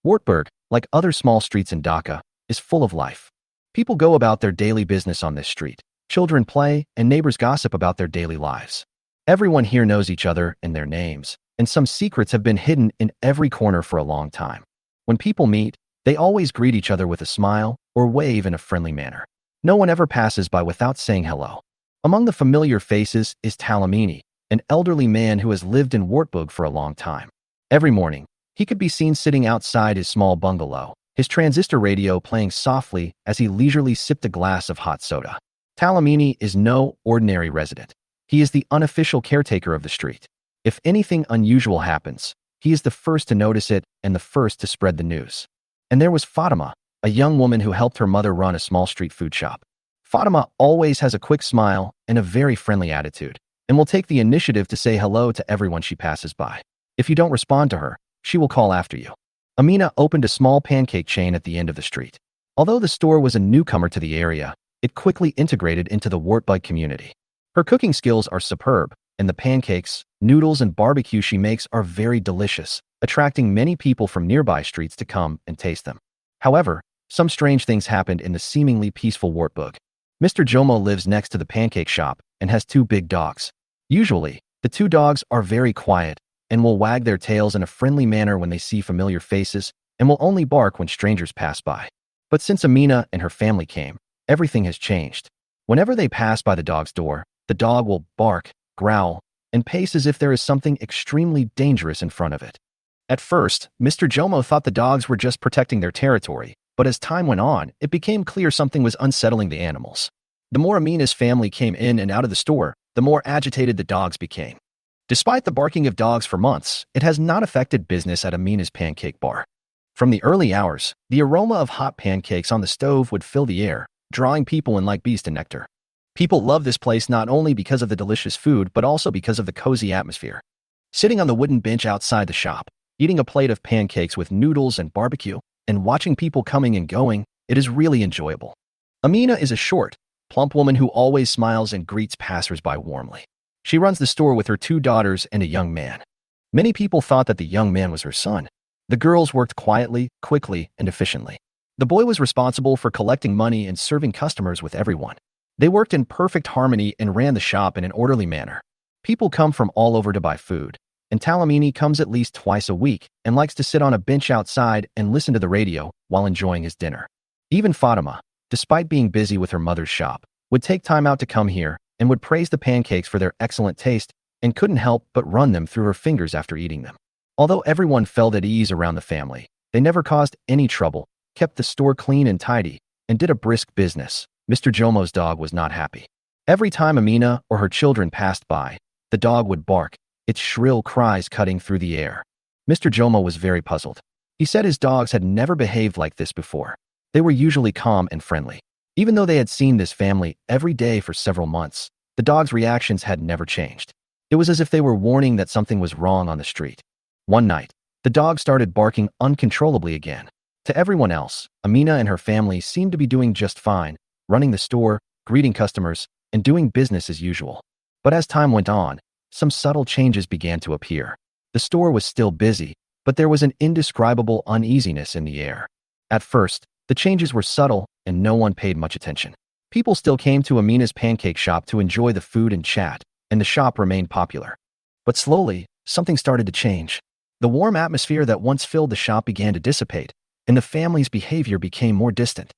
Wartburg, like other small streets in Dhaka, is full of life. People go about their daily business on this street. Children play, and neighbors gossip about their daily lives. Everyone here knows each other and their names, and some secrets have been hidden in every corner for a long time. When people meet, they always greet each other with a smile or wave in a friendly manner. No one ever passes by without saying hello. Among the familiar faces is Talamini, an elderly man who has lived in Wartburg for a long time. Every morning, he could be seen sitting outside his small bungalow, his transistor radio playing softly as he leisurely sipped a glass of hot soda. Talamini is no ordinary resident. He is the unofficial caretaker of the street. If anything unusual happens, he is the first to notice it and the first to spread the news. And there was Fatima, a young woman who helped her mother run a small street food shop. Fatima always has a quick smile and a very friendly attitude, and will take the initiative to say hello to everyone she passes by. If you don't respond to her, she will call after you. Amina opened a small pancake chain at the end of the street. Although the store was a newcomer to the area, it quickly integrated into the Wartburg community. Her cooking skills are superb, and the pancakes, noodles, and barbecue she makes are very delicious, attracting many people from nearby streets to come and taste them. However, some strange things happened in the seemingly peaceful Wartburg. Mr. Jomo lives next to the pancake shop and has two big dogs. Usually, the two dogs are very quiet and will wag their tails in a friendly manner when they see familiar faces and will only bark when strangers pass by. But since Amina and her family came, everything has changed. Whenever they pass by the dog's door, the dog will bark, growl, and pace as if there is something extremely dangerous in front of it. At first, Mr. Jomo thought the dogs were just protecting their territory, but as time went on, it became clear something was unsettling the animals. The more Amina's family came in and out of the store, the more agitated the dogs became. Despite the barking of dogs for months, it has not affected business at Amina's pancake bar. From the early hours, the aroma of hot pancakes on the stove would fill the air, drawing people in like bees to nectar. People love this place not only because of the delicious food, but also because of the cozy atmosphere. Sitting on the wooden bench outside the shop, eating a plate of pancakes with noodles and barbecue, and watching people coming and going, it is really enjoyable. Amina is a short, plump woman who always smiles and greets passersby warmly. She runs the store with her two daughters and a young man. Many people thought that the young man was her son. The girls worked quietly, quickly, and efficiently. The boy was responsible for collecting money and serving customers with everyone. They worked in perfect harmony and ran the shop in an orderly manner. People come from all over to buy food, and Talamini comes at least twice a week and likes to sit on a bench outside and listen to the radio while enjoying his dinner. Even Fatima, despite being busy with her mother's shop, would take time out to come here and would praise the pancakes for their excellent taste and couldn't help but run them through her fingers after eating them. Although everyone felt at ease around the family, they never caused any trouble, kept the store clean and tidy, and did a brisk business. Mr. Jomo's dog was not happy. Every time Amina or her children passed by, the dog would bark, its shrill cries cutting through the air. Mr. Jomo was very puzzled. He said his dogs had never behaved like this before. They were usually calm and friendly. Even though they had seen this family every day for several months, the dogs' reactions had never changed. It was as if they were warning that something was wrong on the street. One night, the dog started barking uncontrollably again. To everyone else, Amina and her family seemed to be doing just fine, running the store, greeting customers, and doing business as usual. But as time went on, some subtle changes began to appear. The store was still busy, but there was an indescribable uneasiness in the air. At first, the changes were subtle and no one paid much attention. People still came to Amina's pancake shop to enjoy the food and chat, and the shop remained popular. But slowly, something started to change. The warm atmosphere that once filled the shop began to dissipate, and the family's behavior became more distant.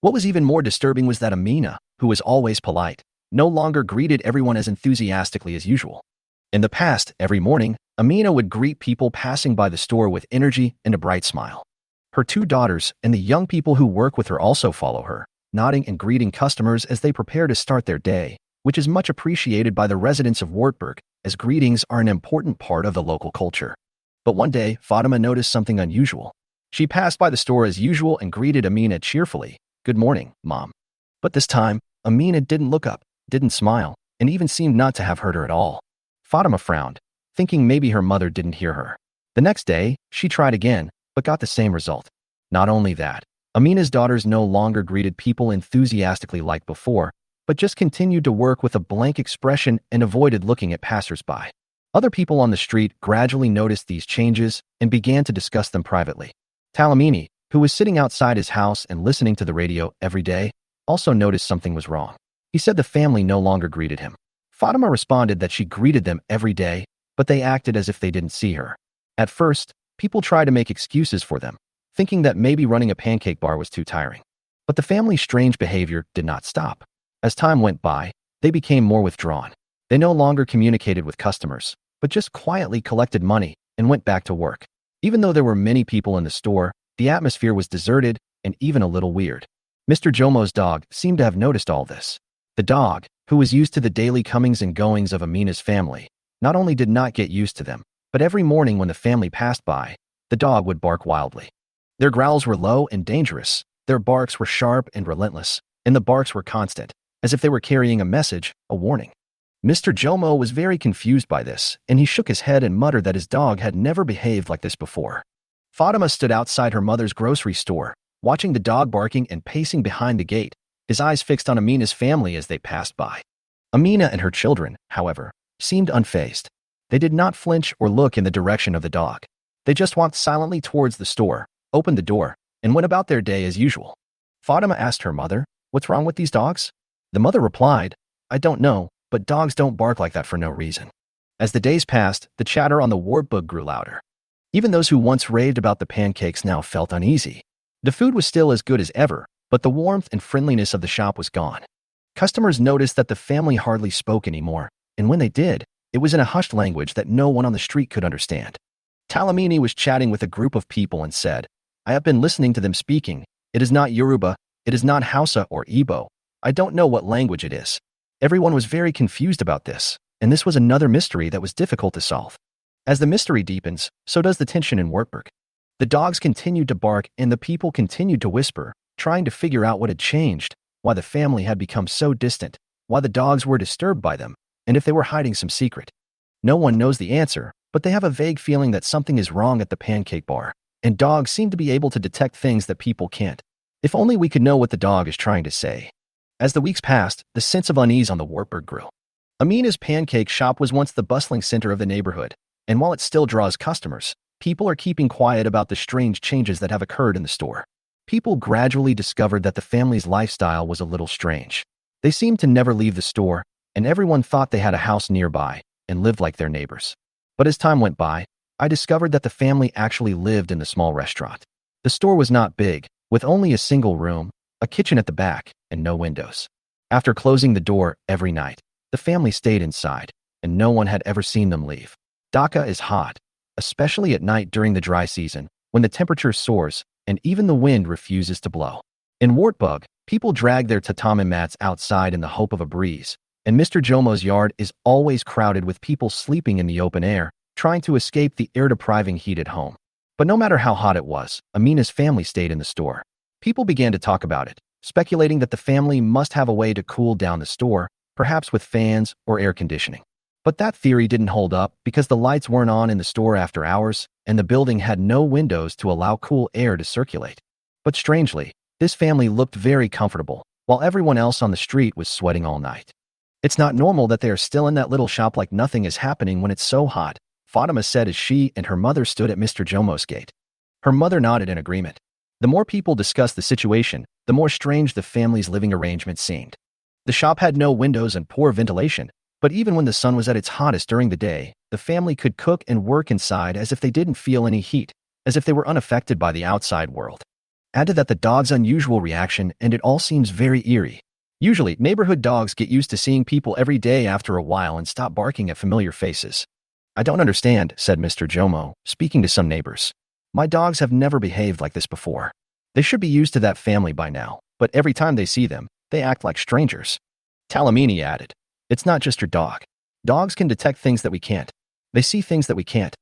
What was even more disturbing was that Amina, who was always polite, no longer greeted everyone as enthusiastically as usual. In the past, every morning, Amina would greet people passing by the store with energy and a bright smile. Her two daughters and the young people who work with her also follow her, nodding and greeting customers as they prepare to start their day, which is much appreciated by the residents of Wartburg, as greetings are an important part of the local culture. But one day, Fatima noticed something unusual. She passed by the store as usual and greeted Amina cheerfully. "Good morning, Mom." But this time, Amina didn't look up, didn't smile, and even seemed not to have heard her at all. Fatima frowned, thinking maybe her mother didn't hear her. The next day, she tried again, but got the same result. Not only that, Amina's daughters no longer greeted people enthusiastically like before, but just continued to work with a blank expression and avoided looking at passersby. Other people on the street gradually noticed these changes and began to discuss them privately. Talamini, who was sitting outside his house and listening to the radio every day, also noticed something was wrong. He said the family no longer greeted him. Fatima responded that she greeted them every day, but they acted as if they didn't see her. At first, people tried to make excuses for them, thinking that maybe running a pancake bar was too tiring. But the family's strange behavior did not stop. As time went by, they became more withdrawn. They no longer communicated with customers, but just quietly collected money and went back to work. Even though there were many people in the store, the atmosphere was deserted and even a little weird. Mr. Jomo's dog seemed to have noticed all this. The dog, who was used to the daily comings and goings of Amina's family, not only did not get used to them, but every morning when the family passed by, the dog would bark wildly. Their growls were low and dangerous, their barks were sharp and relentless, and the barks were constant, as if they were carrying a message, a warning. Mr. Jomo was very confused by this, and he shook his head and muttered that his dog had never behaved like this before. Fatima stood outside her mother's grocery store, watching the dog barking and pacing behind the gate, his eyes fixed on Amina's family as they passed by. Amina and her children, however, seemed unfazed. They did not flinch or look in the direction of the dog. They just walked silently towards the store, opened the door, and went about their day as usual. Fatima asked her mother, "What's wrong with these dogs?" The mother replied, "I don't know, but dogs don't bark like that for no reason." As the days passed, the chatter on the Wartburg grew louder. Even those who once raved about the pancakes now felt uneasy. The food was still as good as ever, but the warmth and friendliness of the shop was gone. Customers noticed that the family hardly spoke anymore, and when they did, it was in a hushed language that no one on the street could understand. Talamini was chatting with a group of people and said, "I have been listening to them speaking. It is not Yoruba, it is not Hausa or Igbo. I don't know what language it is." Everyone was very confused about this, and this was another mystery that was difficult to solve. As the mystery deepens, so does the tension in Wartburg. The dogs continued to bark and the people continued to whisper, trying to figure out what had changed, why the family had become so distant, why the dogs were disturbed by them, and if they were hiding some secret. No one knows the answer, but they have a vague feeling that something is wrong at the pancake bar, and dogs seem to be able to detect things that people can't. If only we could know what the dog is trying to say. As the weeks passed, the sense of unease on the Wartburg grew. Amina's pancake shop was once the bustling center of the neighborhood, and while it still draws customers, people are keeping quiet about the strange changes that have occurred in the store. People gradually discovered that the family's lifestyle was a little strange. They seemed to never leave the store, and everyone thought they had a house nearby and lived like their neighbors. But as time went by, I discovered that the family actually lived in the small restaurant. The store was not big, with only a single room, a kitchen at the back, and no windows. After closing the door every night, the family stayed inside, and no one had ever seen them leave. Dhaka is hot, especially at night during the dry season, when the temperature soars and even the wind refuses to blow. In Wartburg, people drag their tatami mats outside in the hope of a breeze, and Mr. Jomo's yard is always crowded with people sleeping in the open air, trying to escape the air-depriving heat at home. But no matter how hot it was, Amina's family stayed in the store. People began to talk about it, speculating that the family must have a way to cool down the store, perhaps with fans or air conditioning. But that theory didn't hold up because the lights weren't on in the store after hours, and the building had no windows to allow cool air to circulate. But strangely, this family looked very comfortable, while everyone else on the street was sweating all night. "It's not normal that they are still in that little shop like nothing is happening when it's so hot," Fatima said as she and her mother stood at Mr. Jomo's gate. Her mother nodded in agreement. The more people discussed the situation, the more strange the family's living arrangement seemed. The shop had no windows and poor ventilation, but even when the sun was at its hottest during the day, the family could cook and work inside as if they didn't feel any heat, as if they were unaffected by the outside world. Add to that the dog's unusual reaction, and it all seems very eerie. Usually, neighborhood dogs get used to seeing people every day after a while and stop barking at familiar faces. "I don't understand," said Mr. Jomo, speaking to some neighbors. "My dogs have never behaved like this before. They should be used to that family by now, but every time they see them, they act like strangers." Talamini added, "It's not just your dog. Dogs can detect things that we can't. They see things that we can't."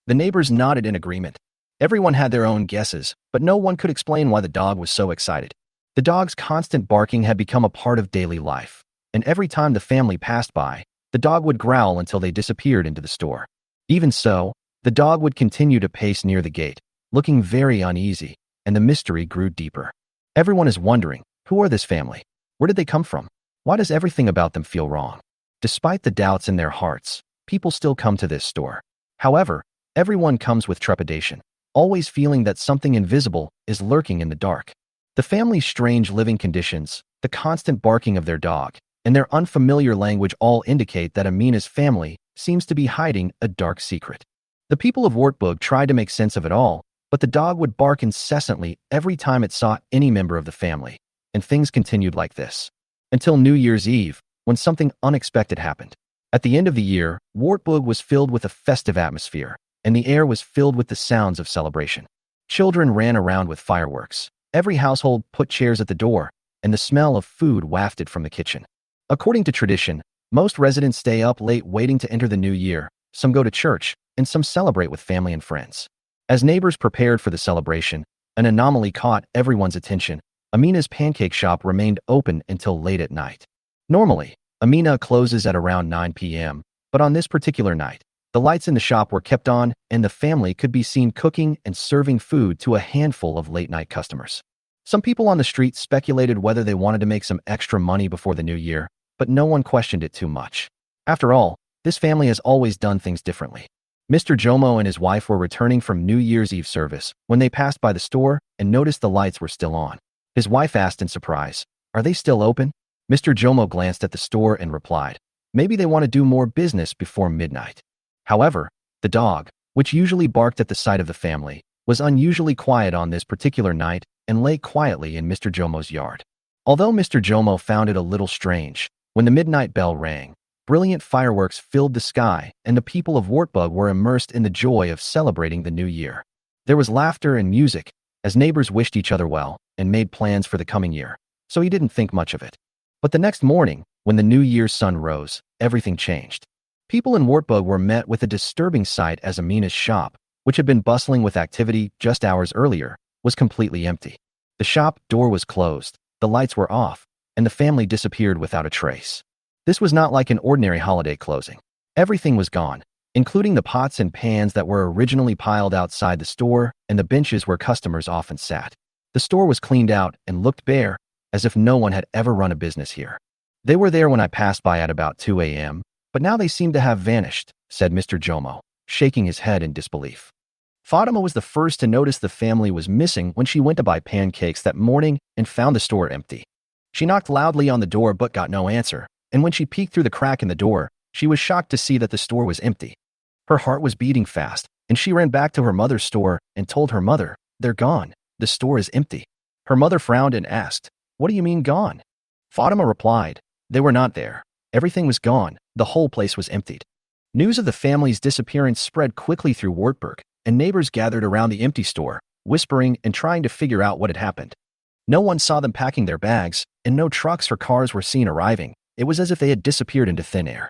The neighbors nodded in agreement. Everyone had their own guesses, but no one could explain why the dog was so excited. The dog's constant barking had become a part of daily life, and every time the family passed by, the dog would growl until they disappeared into the store. Even so, the dog would continue to pace near the gate, looking very uneasy, and the mystery grew deeper. Everyone is wondering, who are this family? Where did they come from? Why does everything about them feel wrong? Despite the doubts in their hearts, people still come to this store. However, everyone comes with trepidation. always feeling that something invisible is lurking in the dark. The family's strange living conditions, the constant barking of their dog, and their unfamiliar language all indicate that Amina's family seems to be hiding a dark secret. The people of Wartburg tried to make sense of it all, but the dog would bark incessantly every time it saw any member of the family, and things continued like this. Until New Year's Eve, when something unexpected happened. At the end of the year, Wartburg was filled with a festive atmosphere, and the air was filled with the sounds of celebration. Children ran around with fireworks. Every household put chairs at the door, and the smell of food wafted from the kitchen. According to tradition, most residents stay up late waiting to enter the new year. Some go to church, and some celebrate with family and friends. As neighbors prepared for the celebration, an anomaly caught everyone's attention. Amina's pancake shop remained open until late at night. Normally, Amina closes at around 9 p.m., but on this particular night, the lights in the shop were kept on and the family could be seen cooking and serving food to a handful of late-night customers. Some people on the street speculated whether they wanted to make some extra money before the new year, but no one questioned it too much. After all, this family has always done things differently. Mr. Jomo and his wife were returning from New Year's Eve service when they passed by the store and noticed the lights were still on. His wife asked in surprise, "Are they still open?" Mr. Jomo glanced at the store and replied, "Maybe they want to do more business before midnight." However, the dog, which usually barked at the sight of the family, was unusually quiet on this particular night and lay quietly in Mr. Jomo's yard. Although Mr. Jomo found it a little strange, when the midnight bell rang, brilliant fireworks filled the sky and the people of Wartburg were immersed in the joy of celebrating the new year. There was laughter and music as neighbors wished each other well and made plans for the coming year, so he didn't think much of it. But the next morning, when the New Year's sun rose, everything changed. People in Wartburg were met with a disturbing sight as Amina's shop, which had been bustling with activity just hours earlier, was completely empty. The shop door was closed, the lights were off, and the family disappeared without a trace. This was not like an ordinary holiday closing. Everything was gone, including the pots and pans that were originally piled outside the store and the benches where customers often sat. The store was cleaned out and looked bare, as if no one had ever run a business here. "They were there when I passed by at about 2 a.m., but now they seem to have vanished," said Mr. Jomo, shaking his head in disbelief. Fatima was the first to notice the family was missing when she went to buy pancakes that morning and found the store empty. She knocked loudly on the door but got no answer, and when she peeked through the crack in the door, she was shocked to see that the store was empty. Her heart was beating fast, and she ran back to her mother's store and told her mother, "They're gone. The store is empty." Her mother frowned and asked, "What do you mean gone?" Fatima replied, "They were not there. Everything was gone. The whole place was emptied." News of the family's disappearance spread quickly through Wartburg, and neighbors gathered around the empty store, whispering and trying to figure out what had happened. No one saw them packing their bags, and no trucks or cars were seen arriving. It was as if they had disappeared into thin air.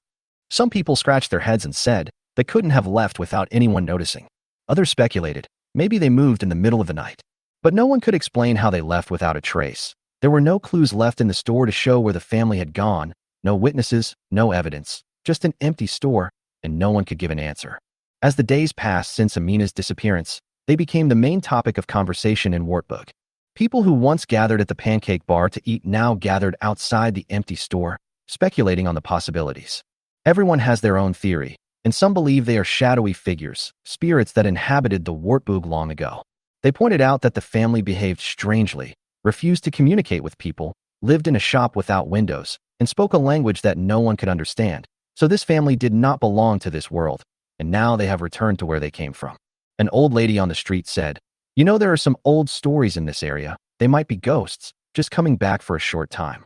Some people scratched their heads and said they couldn't have left without anyone noticing. Others speculated maybe they moved in the middle of the night. But no one could explain how they left without a trace. There were no clues left in the store to show where the family had gone, no witnesses, no evidence, just an empty store, and no one could give an answer. As the days passed since Amina's disappearance, they became the main topic of conversation in Wartburg. People who once gathered at the pancake bar to eat now gathered outside the empty store, speculating on the possibilities. Everyone has their own theory, and some believe they are shadowy figures, spirits that inhabited the Wartburg long ago. They pointed out that the family behaved strangely, refused to communicate with people, lived in a shop without windows, and spoke a language that no one could understand. So this family did not belong to this world, and now they have returned to where they came from. An old lady on the street said, "You know, there are some old stories in this area. They might be ghosts, just coming back for a short time."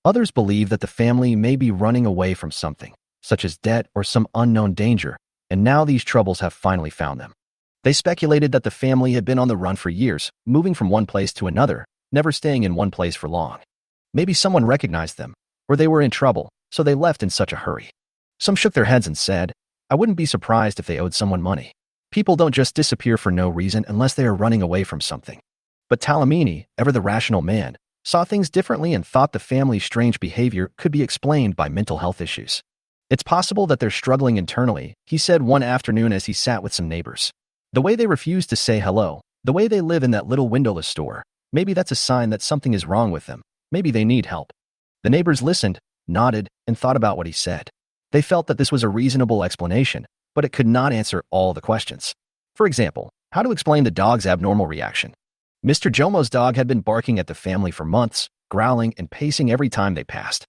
Others believe that the family may be running away from something, such as debt or some unknown danger, and now these troubles have finally found them. They speculated that the family had been on the run for years, moving from one place to another, never staying in one place for long. Maybe someone recognized them, or they were in trouble, so they left in such a hurry. Some shook their heads and said, "I wouldn't be surprised if they owed someone money. People don't just disappear for no reason unless they are running away from something." But Talamini, ever the rational man, saw things differently and thought the family's strange behavior could be explained by mental health issues. "It's possible that they're struggling internally," he said one afternoon as he sat with some neighbors. "The way they refuse to say hello, the way they live in that little windowless store, maybe that's a sign that something is wrong with them. Maybe they need help." The neighbors listened, nodded, and thought about what he said. They felt that this was a reasonable explanation, but it could not answer all the questions. For example, How to explain the dog's abnormal reaction. Mr. Jomo's dog had been barking at the family for months, growling and pacing every time they passed.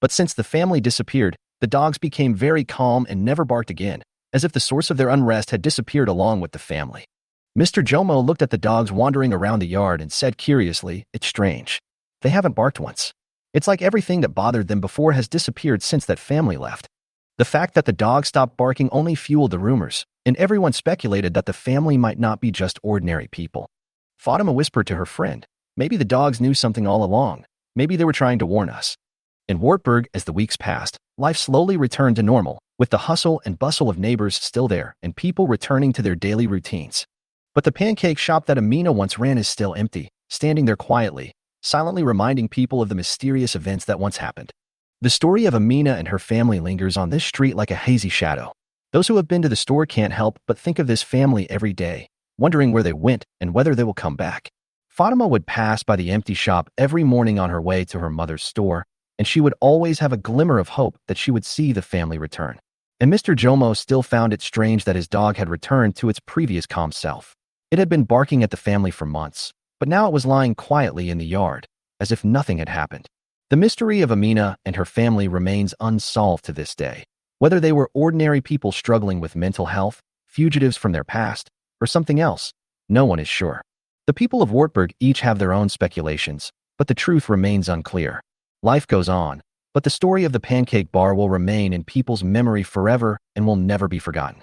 But since the family disappeared, the dogs became very calm and never barked again, as if the source of their unrest had disappeared along with the family. Mr. Jomo looked at the dogs wandering around the yard and said curiously, "It's strange. They haven't barked once. It's like everything that bothered them before has disappeared since that family left." The fact that the dogs stopped barking only fueled the rumors, and everyone speculated that the family might not be just ordinary people. Fatima whispered to her friend, "Maybe the dogs knew something all along. Maybe they were trying to warn us." In Wartburg, as the weeks passed, life slowly returned to normal, with the hustle and bustle of neighbors still there and people returning to their daily routines. But the pancake shop that Amina once ran is still empty, standing there quietly, silently reminding people of the mysterious events that once happened. The story of Amina and her family lingers on this street like a hazy shadow. Those who have been to the store can't help but think of this family every day, wondering where they went and whether they will come back. Fatima would pass by the empty shop every morning on her way to her mother's store, and she would always have a glimmer of hope that she would see the family return. And Mr. Jomo still found it strange that his dog had returned to its previous calm self. It had been barking at the family for months, but now it was lying quietly in the yard, as if nothing had happened. The mystery of Amina and her family remains unsolved to this day. Whether they were ordinary people struggling with mental health, fugitives from their past, or something else, no one is sure. The people of Wartburg each have their own speculations, but the truth remains unclear. Life goes on, but the story of the pancake bar will remain in people's memory forever and will never be forgotten.